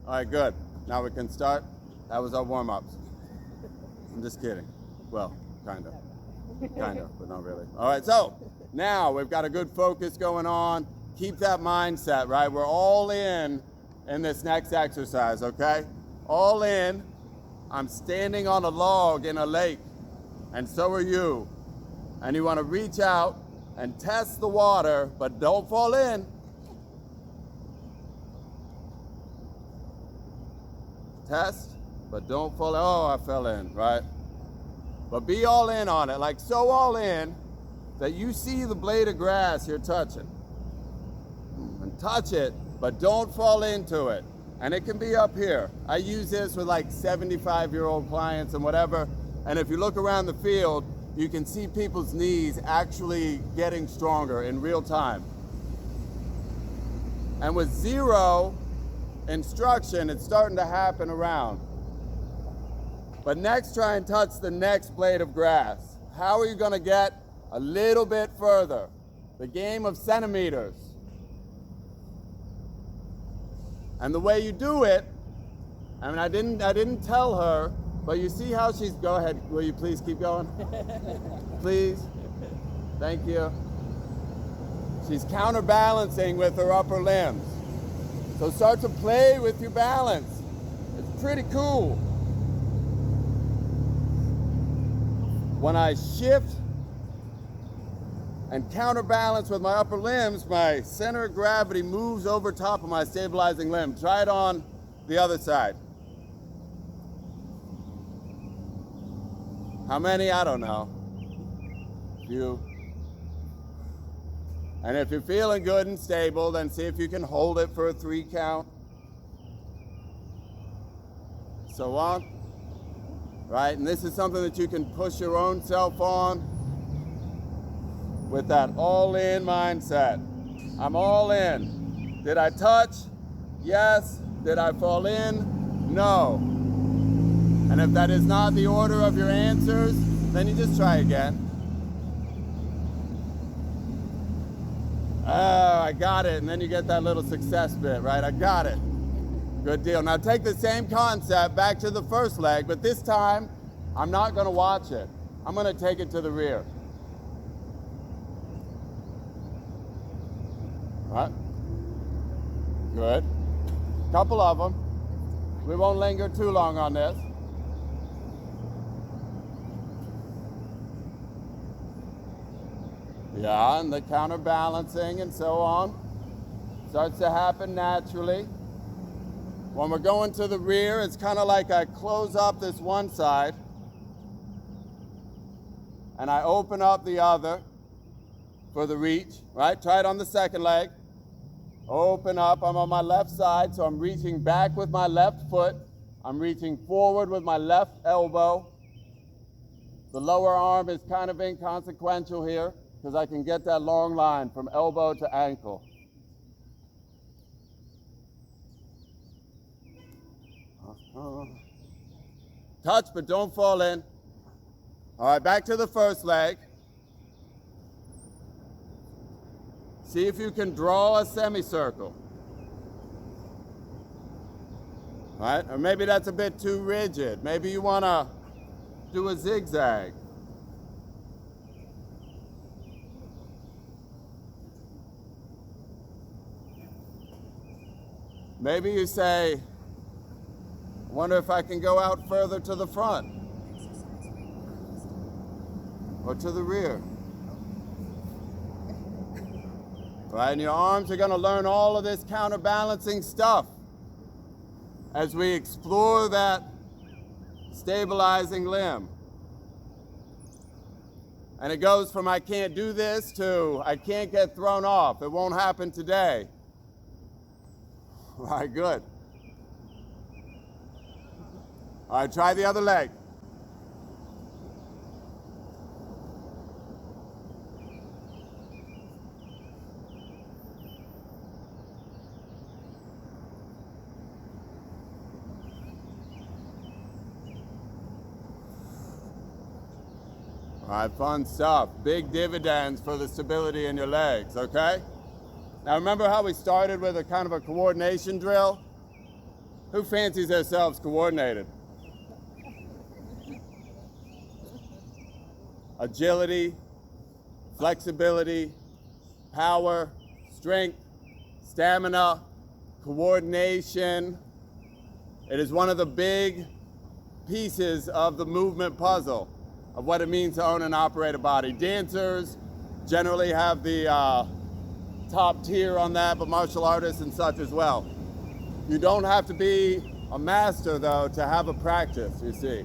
All right, good. Now we can start. That was our warm-ups. I'm just kidding. Well, kind of. Kind of, but not really. All right, so now we've got a good focus going on. Keep that mindset, right? We're all in this next exercise, okay? All in. I'm standing on a log in a lake, and so are you. And you want to reach out and test the water, but don't fall in. Test, but don't fall in. Oh, I fell in, right? But be all in on it, like so all in that you see the blade of grass you're touching. And touch it, but don't fall into it. And it can be up here. I use this with like 75-year-old clients and whatever. And if you look around the field, you can see people's knees actually getting stronger in real time. And with zero instruction, it's starting to happen around. But next, try and touch the next blade of grass. How are you going to get a little bit further? The game of centimeters. And the way you do it, I mean, I didn't tell her, but you see how she's, go ahead, will you please keep going? Please, thank you. She's counterbalancing with her upper limbs. So start to play with your balance. It's pretty cool. When I shift and counterbalance with my upper limbs, my center of gravity moves over top of my stabilizing limb. Try it on the other side. How many? I don't know. Few. And if you're feeling good and stable, then see if you can hold it for a 3 count. So on. Right? And this is something that you can push your own self on with that all-in mindset. I'm all in. Did I touch? Yes. Did I fall in? No. And if that is not the order of your answers, then you just try again. Oh, I got it. And then you get that little success bit, right? I got it. Good deal. Now take the same concept back to the first leg, but this time I'm not going to watch it. I'm going to take it to the rear. All right. Good. Couple of them. We won't linger too long on this. Yeah, and the counterbalancing and so on starts to happen naturally. When we're going to the rear, it's kind of like I close up this one side and I open up the other for the reach, right? Try it on the second leg. Open up, I'm on my left side, so I'm reaching back with my left foot. I'm reaching forward with my left elbow. The lower arm is kind of inconsequential here because I can get that long line from elbow to ankle. Touch, but don't fall in. All right, back to the first leg. See if you can draw a semicircle. All right, or maybe that's a bit too rigid. Maybe you want to do a zigzag. Maybe you say, I wonder if I can go out further to the front or to the rear. Right, and your arms are going to learn all of this counterbalancing stuff as we explore that stabilizing limb. And it goes from I can't do this to I can't get thrown off. It won't happen today. All right, good. All right, try the other leg. All right, fun stuff. Big dividends for the stability in your legs, okay? Now remember how we started with a kind of a coordination drill? Who fancies themselves coordinated? Agility, flexibility, power, strength, stamina, coordination. It is one of the big pieces of the movement puzzle of what it means to own and operate a body. Dancers generally have the top tier on that, but martial artists and such as well. You don't have to be a master, though, to have a practice, you see.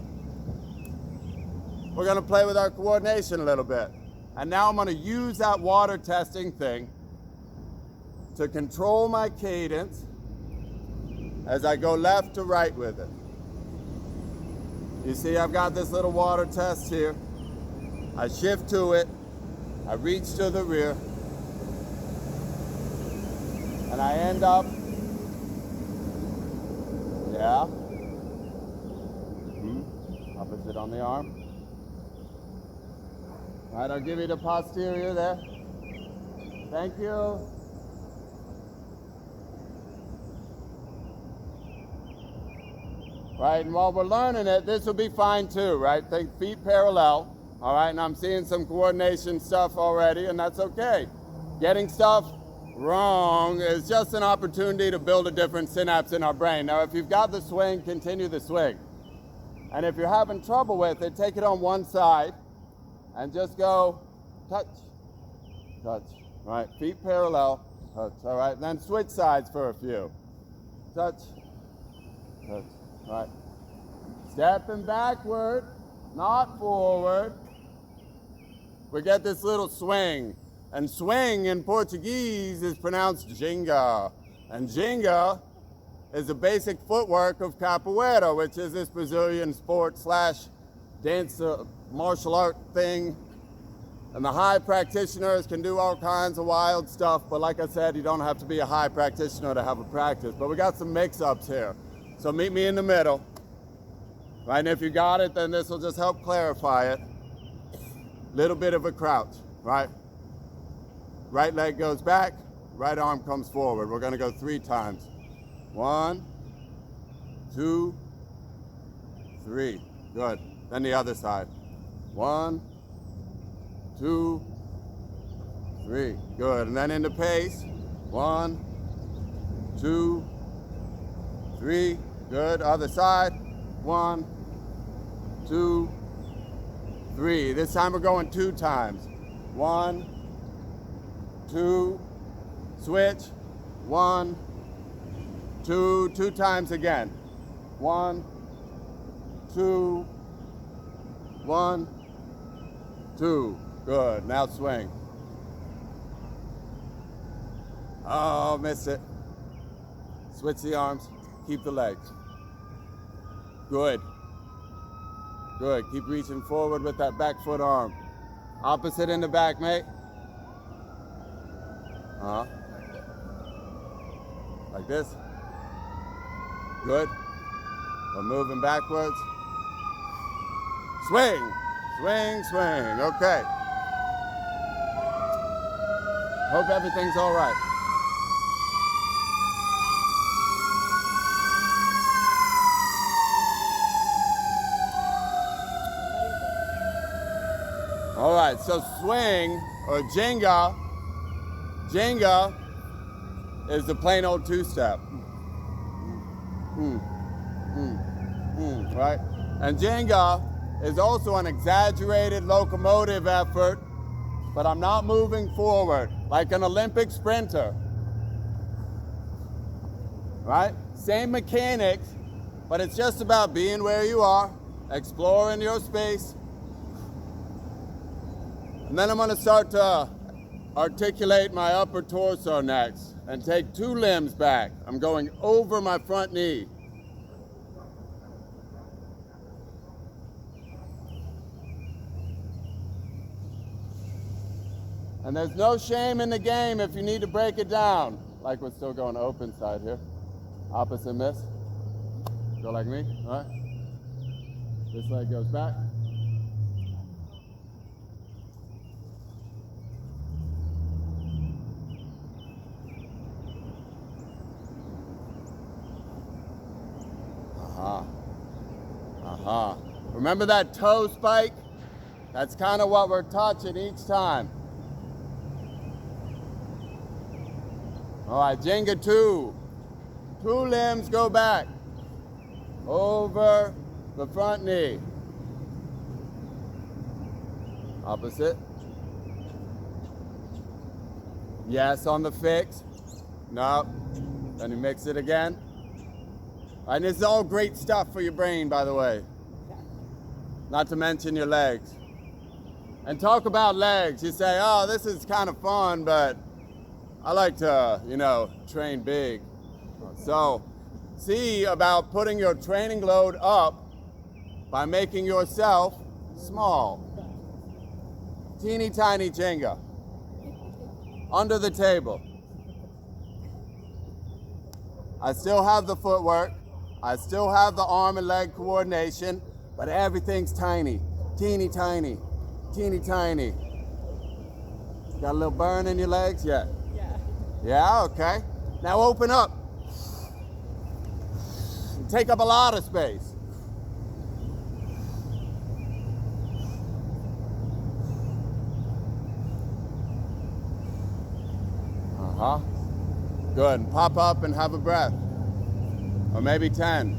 We're going to play with our coordination a little bit. And now I'm going to use that water testing thing to control my cadence as I go left to right with it. You see, I've got this little water test here. I shift to it. I reach to the rear. And I end up, yeah. Opposite on the arm. All right, I'll give you the posterior there. Thank you. Right, and while we're learning it, this will be fine too, right? Think feet parallel, all right? And I'm seeing some coordination stuff already, and that's okay. Getting stuff wrong is just an opportunity to build a different synapse in our brain. Now, if you've got the swing, continue the swing. And if you're having trouble with it, take it on one side and just go touch, touch, all right? Feet parallel, touch, all right? And then switch sides for a few. Touch, touch. Right. Stepping backward, not forward. We get this little swing. And swing in Portuguese is pronounced ginga. And ginga is the basic footwork of capoeira, which is this Brazilian sport / dance martial art thing. And the high practitioners can do all kinds of wild stuff, but like I said, you don't have to be a high practitioner to have a practice. But we got some mix-ups here. So meet me in the middle, right? And if you got it, then this will just help clarify it. Little bit of a crouch, right? Right leg goes back, right arm comes forward. We're gonna go 3 times. 1, 2, 3, good. Then the other side. 1, 2, 3, good. And then into pace. 1, 2, 3, good. Other side. 1, 2, 3. This time we're going 2 times. 1, 2, switch. 1, 2, 2 times again. 1, 2, 1, 2. Good. Now swing. Oh, missed it. Switch the arms. Keep the legs. Good. Good. Keep reaching forward with that back foot arm. Opposite in the back, mate. Like this. Good. We're moving backwards. Swing. Swing, swing. Okay. Hope everything's all right. All right, so swing or Jenga is the plain old 2-step. Right? And Jenga is also an exaggerated locomotive effort, but I'm not moving forward like an Olympic sprinter. Right? Same mechanics, but it's just about being where you are, exploring your space. And then I'm going to start to articulate my upper torso next and take 2 limbs back. I'm going over my front knee. And there's no shame in the game if you need to break it down. Like we're still going open side here. Opposite miss. Go like me, all right? This leg goes back. Remember that toe spike? That's kind of what we're touching each time. All right, Jenga 2. 2 limbs go back over the front knee. Opposite. Yes on the fix. No. Then you mix it again. And this is all great stuff for your brain, by the way. Not to mention your legs. And talk about legs. You say, oh, this is kind of fun, but I like to, train big. So, see about putting your training load up by making yourself small. Teeny tiny Jenga. Under the table. I still have the footwork. I still have the arm and leg coordination, but everything's tiny. Teeny tiny. Teeny tiny. Got a little burn in your legs yet? Yeah. Yeah, okay. Now open up. Take up a lot of space. Uh-huh. Good. And pop up and have a breath. Or maybe 10.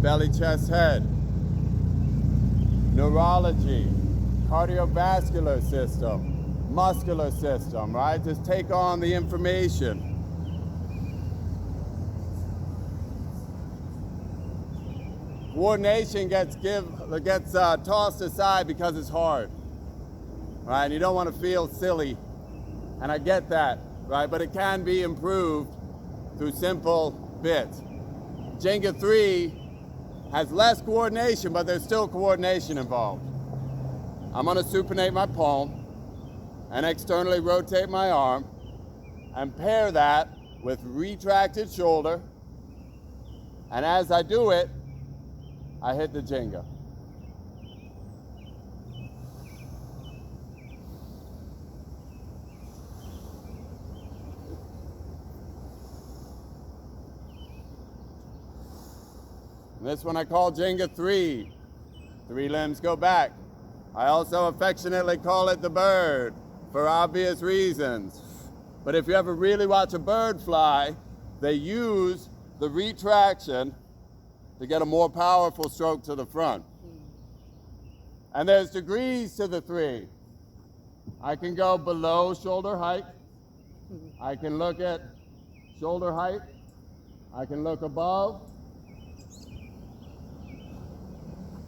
Belly, chest, head. Neurology. Cardiovascular system. Muscular system, right? Just take on the information. Coordination gets tossed aside because it's hard, right? And you don't want to feel silly, and I get that, right? But it can be improved through simple bits. Jenga 3 has less coordination, but there's still coordination involved. I'm going to supinate my palm and externally rotate my arm and pair that with retracted shoulder. And as I do it, I hit the Jenga. And this one I call Jenga 3. 3 limbs go back. I also affectionately call it the bird, for obvious reasons. But if you ever really watch a bird fly, they use the retraction to get a more powerful stroke to the front. And there's degrees to the 3. I can go below shoulder height. I can look at shoulder height. I can look above.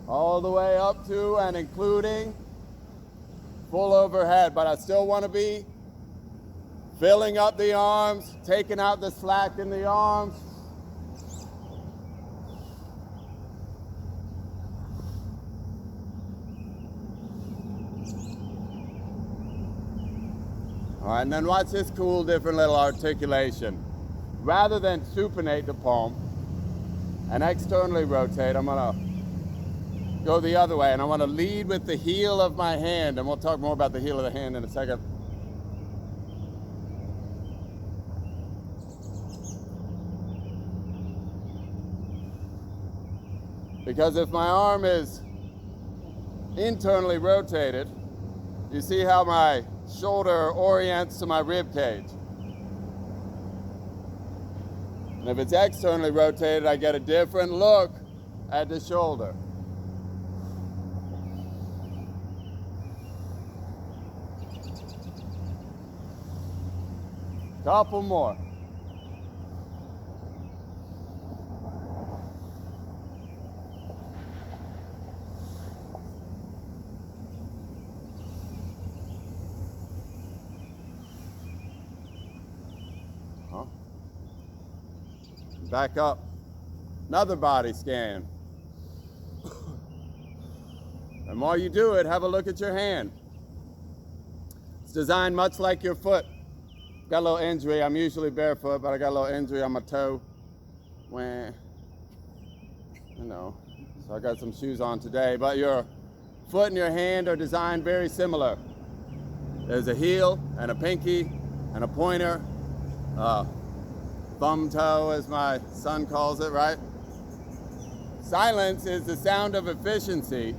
All the way up to and including full overhead, but I still want to be filling up the arms, taking out the slack in the arms. All right, and then watch this cool, different little articulation. Rather than supinate the palm and externally rotate, I'm gonna go the other way, and I want to lead with the heel of my hand, and we'll talk more about the heel of the hand in a second. Because if my arm is internally rotated, you see how my shoulder orients to my rib cage. And if it's externally rotated, I get a different look at the shoulder. Couple more. Back up. Another body scan. And while you do it, have a look at your hand. It's designed much like your foot. Got a little injury. I'm usually barefoot, but I got a little injury on my toe. So I got some shoes on today. But your foot and your hand are designed very similar. There's a heel and a pinky and a pointer. thumb toe, as my son calls it, right? Silence is the sound of efficiency.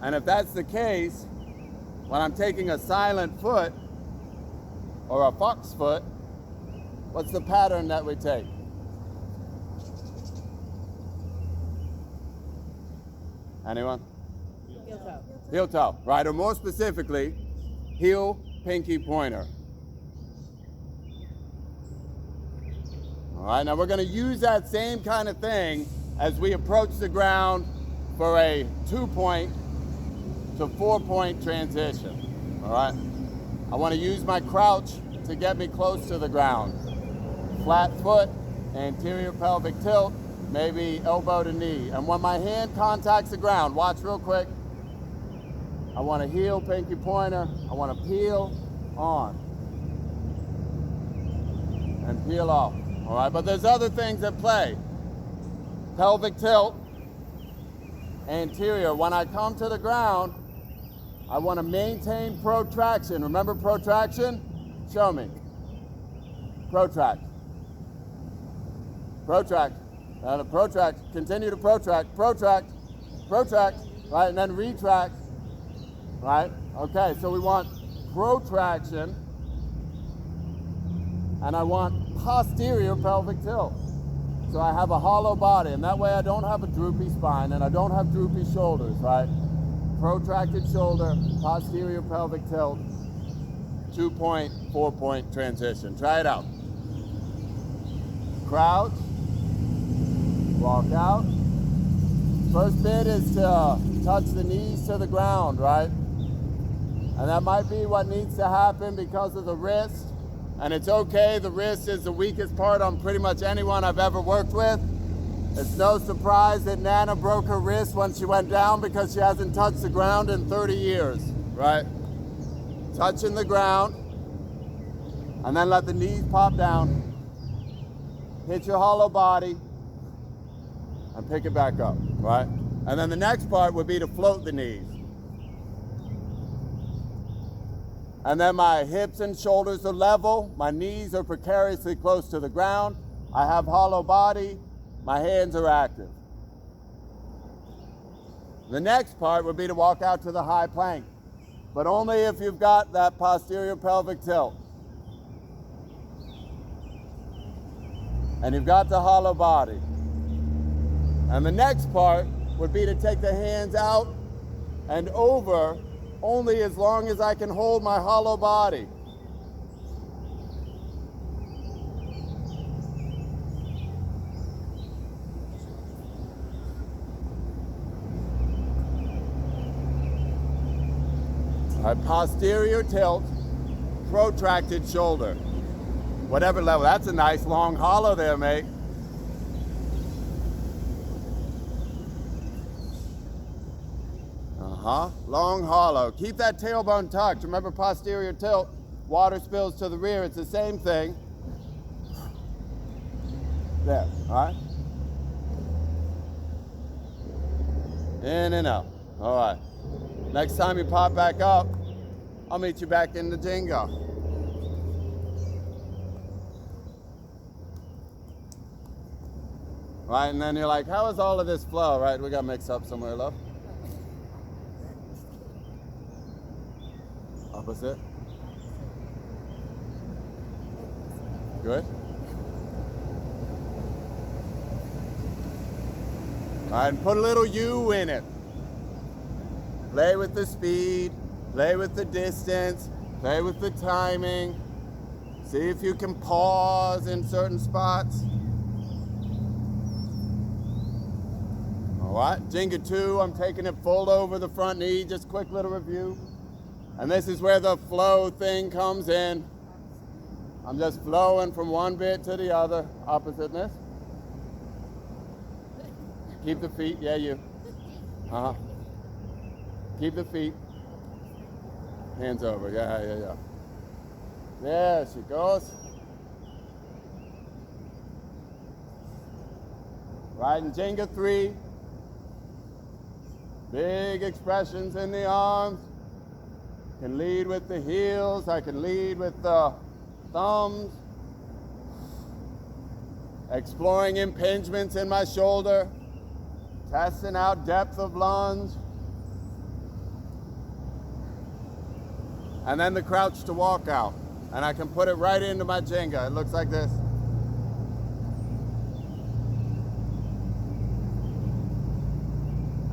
And if that's the case, when I'm taking a silent foot or a fox foot, what's the pattern that we take? Anyone? Heel toe. Heel toe, right? Or more specifically, heel, pinky, pointer. All right, now we're going to use that same kind of thing as we approach the ground for a 2-point to 4-point transition. All right, I want to use my crouch to get me close to the ground. Flat foot, anterior pelvic tilt, maybe elbow to knee. And when my hand contacts the ground, watch real quick. I want to heel, pinky, pointer. I want to peel on and peel off. All right, but there's other things at play. Pelvic tilt, anterior. When I come to the ground, I want to maintain protraction. Remember protraction? Show me. Protract. Protract. Protract. Continue to protract. Protract. Protract. Right, and then retract. Right? Okay, so we want protraction. And I want posterior pelvic tilt. So I have a hollow body, and that way I don't have a droopy spine and I don't have droopy shoulders, right? Protracted shoulder, posterior pelvic tilt, 2-point, 4-point transition. Try it out. Crouch, walk out. First bit is to touch the knees to the ground, right? And that might be what needs to happen because of the wrist. And it's okay, the wrist is the weakest part on pretty much anyone I've ever worked with. It's no surprise that Nana broke her wrist when she went down because she hasn't touched the ground in 30 years, right? Touching the ground, and then let the knees pop down. Hit your hollow body, and pick it back up, right? And then the next part would be to float the knees. And then my hips and shoulders are level, my knees are precariously close to the ground, I have hollow body, my hands are active. The next part would be to walk out to the high plank, but only if you've got that posterior pelvic tilt. And you've got the hollow body. And the next part would be to take the hands out and over only as long as I can hold my hollow body. A posterior tilt, protracted shoulder. Whatever level, that's a nice long hollow there, mate. Long hollow. Keep that tailbone tucked. Remember posterior tilt, water spills to the rear. It's the same thing. There, all right? In and out. All right. Next time you pop back up, I'll meet you back in the jingo. Right, and then you're like, how is all of this flow, right? We got mixed up somewhere, love. Opposite. Good. All right, and put a little U in it. Play with the speed, play with the distance, play with the timing. See if you can pause in certain spots. All right, Jenga 2, I'm taking it full over the front knee, just quick little review. And this is where the flow thing comes in. I'm just flowing from one bit to the other, oppositeness. Keep the feet, yeah, you. Keep the feet. Hands over, yeah. There she goes. Right, in Jenga 3. Big expressions in the arms. Can lead with the heels. I can lead with the thumbs. exploring impingements in my shoulder, testing out depth of lunge, and then the crouch to walk out. And I can put it right into my Jenga. It looks like this.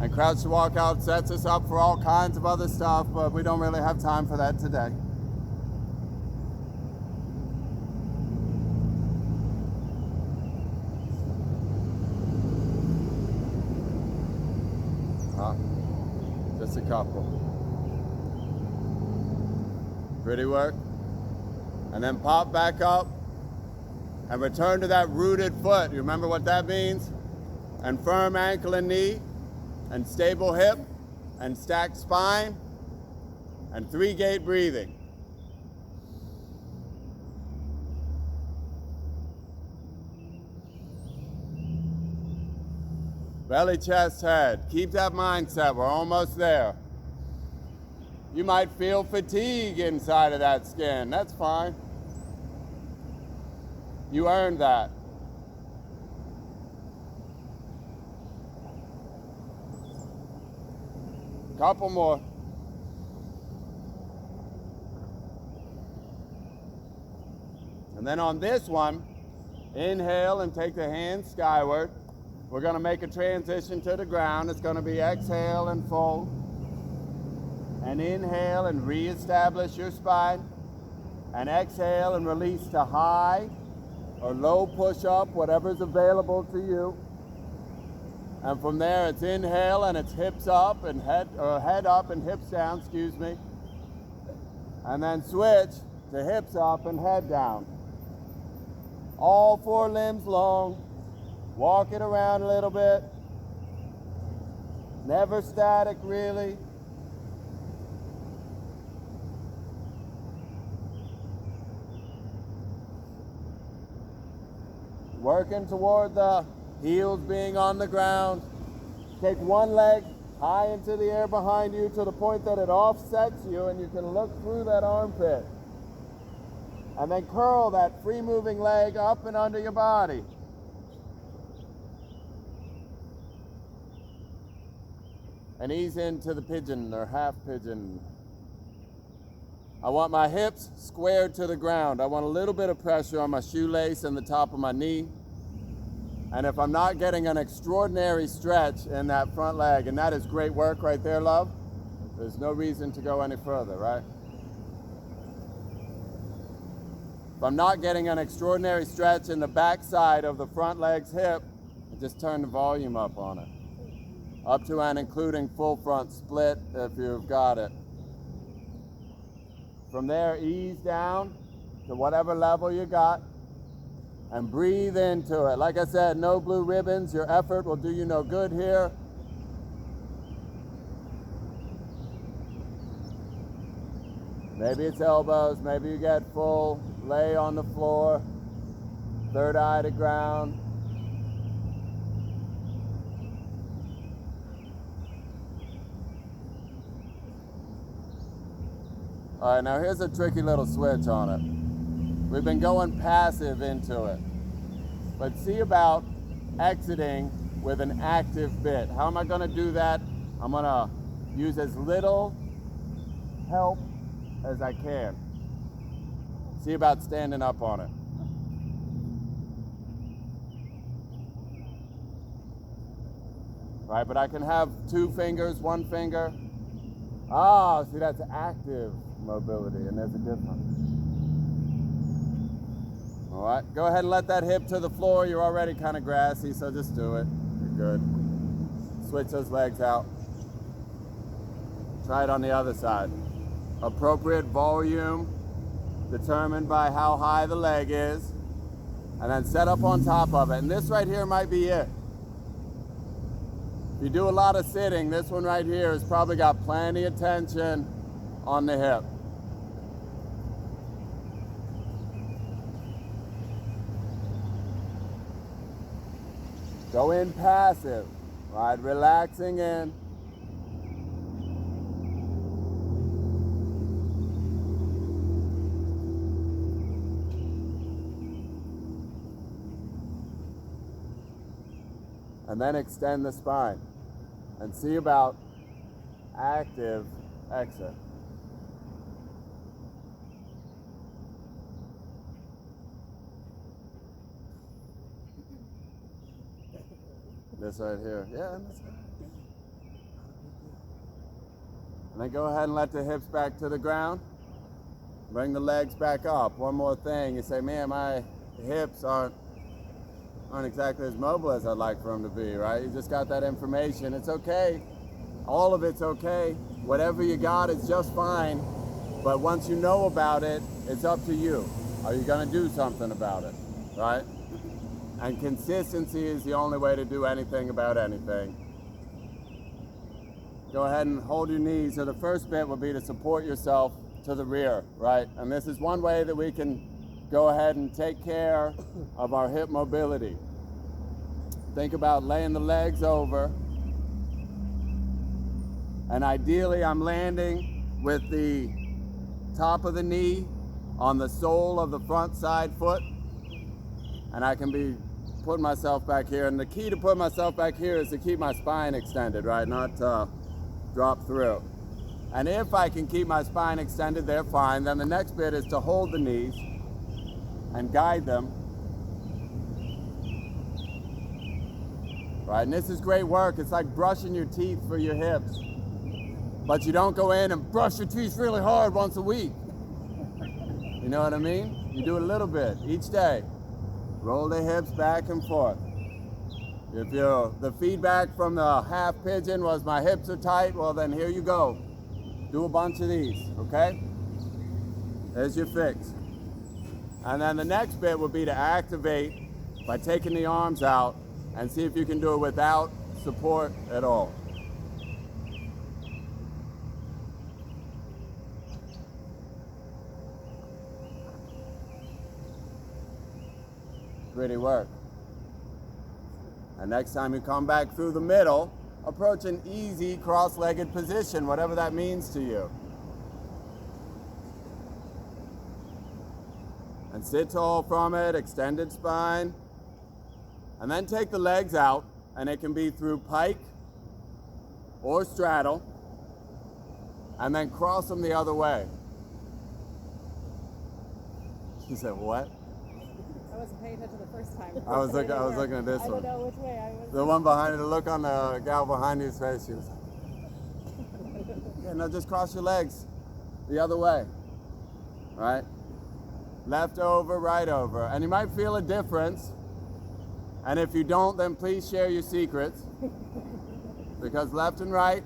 And crouch to walk out sets us up for all kinds of other stuff, but we don't really have time for that today. Just a couple. Pretty work. And then pop back up and return to that rooted foot. You remember what that means? And firm ankle and knee, and stable hip, and stacked spine, and 3-gate breathing. Belly, chest, head. Keep that mindset. We're almost there. You might feel fatigue inside of that skin. That's fine. You earned that. Couple more. And then on this one, inhale and take the hands skyward. We're going to make a transition to the ground. It's going to be exhale and fold. And inhale and reestablish your spine. And exhale and release to high or low push-up, whatever's available to you. And from there, it's inhale and it's hips up and head up and hips down, excuse me. And then switch to hips up and head down. All 4 limbs long. Walk it around a little bit. Never static, really. Working toward the heels being on the ground. Take one leg high into the air behind you to the point that it offsets you and you can look through that armpit. And then curl that free moving leg up and under your body. And ease into the pigeon or half pigeon. I want my hips squared to the ground. I want a little bit of pressure on my shoelace and the top of my knee. And if I'm not getting an extraordinary stretch in that front leg, and that is great work right there, love, there's no reason to go any further, right? If I'm not getting an extraordinary stretch in the back side of the front leg's hip, I just turn the volume up on it. Up to and including full front split if you've got it. From there, ease down to whatever level you got and breathe into it. Like I said, no blue ribbons. Your effort will do you no good here. Maybe it's elbows, maybe you get full lay on the floor, third eye to ground. All right, now here's a tricky little switch on it. We've been going passive into it, but see about exiting with an active bit. How am I gonna do that? I'm gonna use as little help as I can. See about standing up on it. Right, but I can have 2 fingers, 1 finger. Ah, see, that's active mobility, and there's a difference. All right, go ahead and let that hip to the floor. You're already kind of grassy, so just do it. You're good. Switch those legs out. Try it on the other side. Appropriate volume determined by how high the leg is, and then set up on top of it. And this right here might be it. If you do a lot of sitting, this one right here has probably got plenty of tension on the hip. Go in passive, right? Relaxing in. And then extend the spine. And see about active exit. This right here. Yeah, and this one. And then go ahead and let the hips back to the ground. Bring the legs back up. One more thing. You say, man, my hips aren't exactly as mobile as I'd like for them to be, right? You just got that information. It's okay. All of it's okay. Whatever you got is just fine. But once you know about it, it's up to you. Are you going to do something about it, right? And consistency is the only way to do anything about anything. Go ahead and hold your knees. So the first bit will be to support yourself to the rear, right? And this is one way that we can go ahead and take care of our hip mobility. Think about laying the legs over. And ideally, I'm landing with the top of the knee on the sole of the front side foot. And I can be putting myself back here. And the key to put myself back here is to keep my spine extended, right? Not drop through. And if I can keep my spine extended there, fine. Then the next bit is to hold the knees and guide them. Right, and this is great work. It's like brushing your teeth for your hips. But you don't go in and brush your teeth really hard once a week. You know what I mean? You do it a little bit each day. Roll the hips back and forth. If the feedback from the half pigeon was my hips are tight, well then here you go. Do a bunch of these, okay? There's your fix. And then the next bit would be to activate by taking the arms out and see if you can do it without support at all. Pretty work. And next time you come back through the middle, approach an easy cross-legged position, whatever that means to you. And sit tall from it, extended spine. And then take the legs out, and it can be through pike or straddle, and then cross them the other way. She said, what? I wasn't paying attention the first time. I was looking at this one. I don't know which way I was. The one behind it, the look on the gal behind you's face, she was like, yeah, no, just cross your legs the other way, right? Left over, right over. And you might feel a difference. And if you don't, then please share your secrets. Because left and right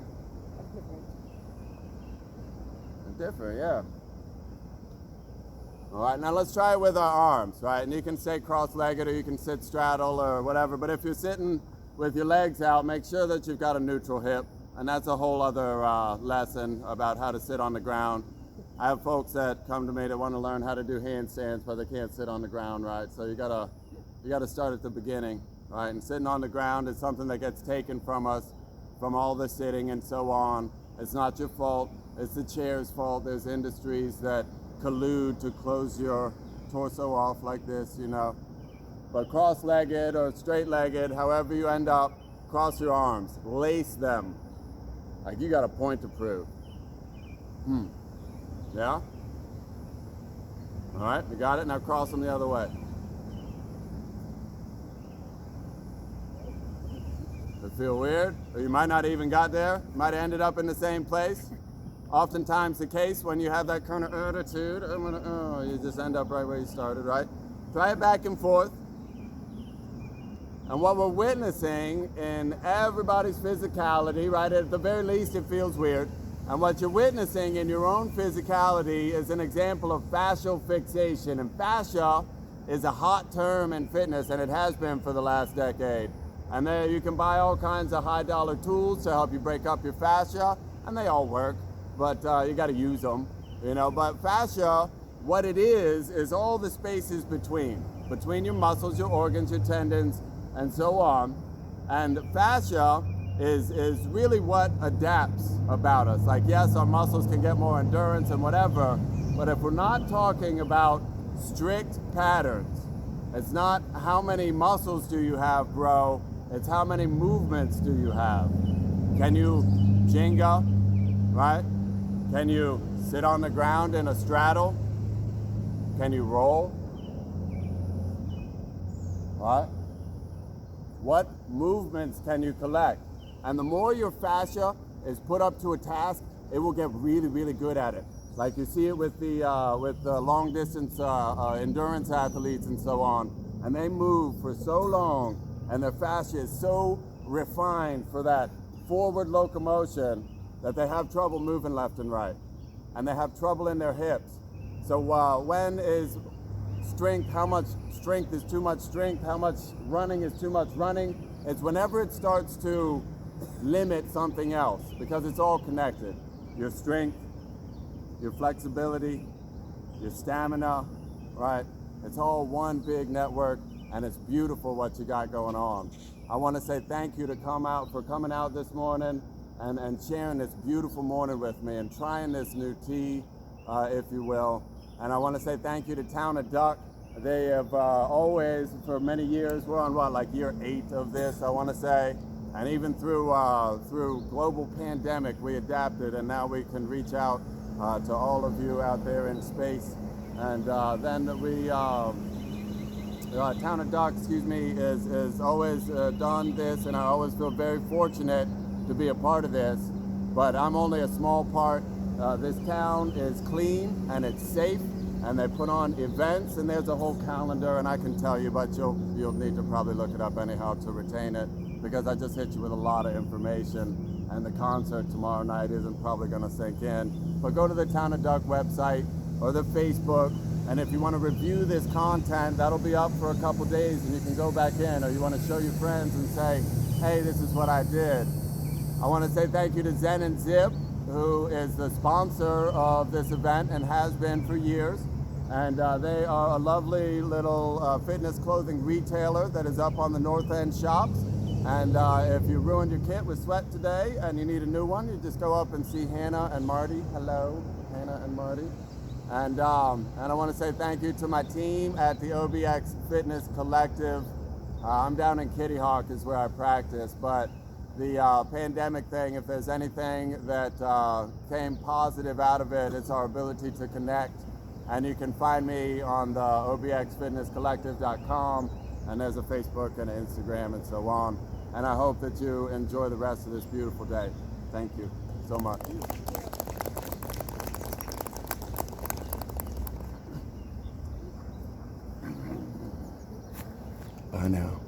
are different, yeah. All right, now let's try it with our arms, right? And you can say cross-legged or you can sit straddle or whatever. But if you're sitting with your legs out, make sure that you've got a neutral hip. And that's a whole other lesson about how to sit on the ground. I have folks that come to me that want to learn how to do handstands, but they can't sit on the ground, right? So you gotta start at the beginning, right? And sitting on the ground is something that gets taken from us, from all the sitting and so on. It's not your fault. It's the chair's fault. There's industries that collude to close your torso off like this, you know. But cross-legged or straight-legged, however you end up, cross your arms, lace them. Like you got a point to prove. Yeah? All right, you got it? Now cross them the other way. Does it feel weird? Or you might not even got there. You might have ended up in the same place. Oftentimes the case when you have that kind of attitude, you just end up right where you started, right? Try it back and forth. And what we're witnessing in everybody's physicality, right, at the very least it feels weird. And what you're witnessing in your own physicality is an example of fascial fixation. And fascia is a hot term in fitness, and it has been for the last decade. And there you can buy all kinds of high-dollar tools to help you break up your fascia, and they all work. But you got to use them, you know. But fascia, what it is all the spaces between your muscles, your organs, your tendons, and so on. And fascia is really what adapts about us. Like, yes, our muscles can get more endurance and whatever, but if we're not talking about strict patterns, it's not how many muscles do you have, bro. It's how many movements do you have? Can you Jenga, right? Can you sit on the ground in a straddle? Can you roll? Right? What movements can you collect? And the more your fascia is put up to a task, it will get really, really good at it. Like you see it with the long distance endurance athletes and so on. And they move for so long, and their fascia is so refined for that forward locomotion that they have trouble moving left and right. And they have trouble in their hips. So when is strength, how much strength is too much strength, how much running is too much running? It's whenever it starts to limit something else, because it's all connected. Your strength, your flexibility, your stamina, right? It's all one big network, and it's beautiful what you got going on. I want to say thank you for coming out this morning and sharing this beautiful morning with me and trying this new tea, if you will. And I want to say thank you to Town of Duck. They have always, for many years, we're on what, like year 8 of this, I want to say. And even through global pandemic, we adapted, and now we can reach out to all of you out there in space. And then we, Town of Duck, is always done this, and I always feel very fortunate to be a part of this. But I'm only a small part. This town is clean and it's safe, and they put on events, and there's a whole calendar, and I can tell you, but you'll need to probably look it up anyhow to retain it, because I just hit you with a lot of information, and the concert tomorrow night isn't probably going to sink in. But go to the Town of Duck website or the Facebook, and if you want to review this content, that'll be up for a couple days, and you can go back in, or you want to show your friends and say, hey, this is what I did. I want to say thank you to Zen and Zip, who is the sponsor of this event and has been for years. And they are a lovely little fitness clothing retailer that is up on the North End shops. And if you ruined your kit with sweat today and you need a new one, you just go up and see Hannah and Marty. Hello, Hannah and Marty. And I want to say thank you to my team at the OBX Fitness Collective. I'm down in Kitty Hawk is where I practice, but the pandemic thing, if there's anything that came positive out of it, it's our ability to connect. And you can find me on the obxfitnesscollective.com, and there's a Facebook and an Instagram and so on. And I hope that you enjoy the rest of this beautiful day. Thank you so much. Bye now.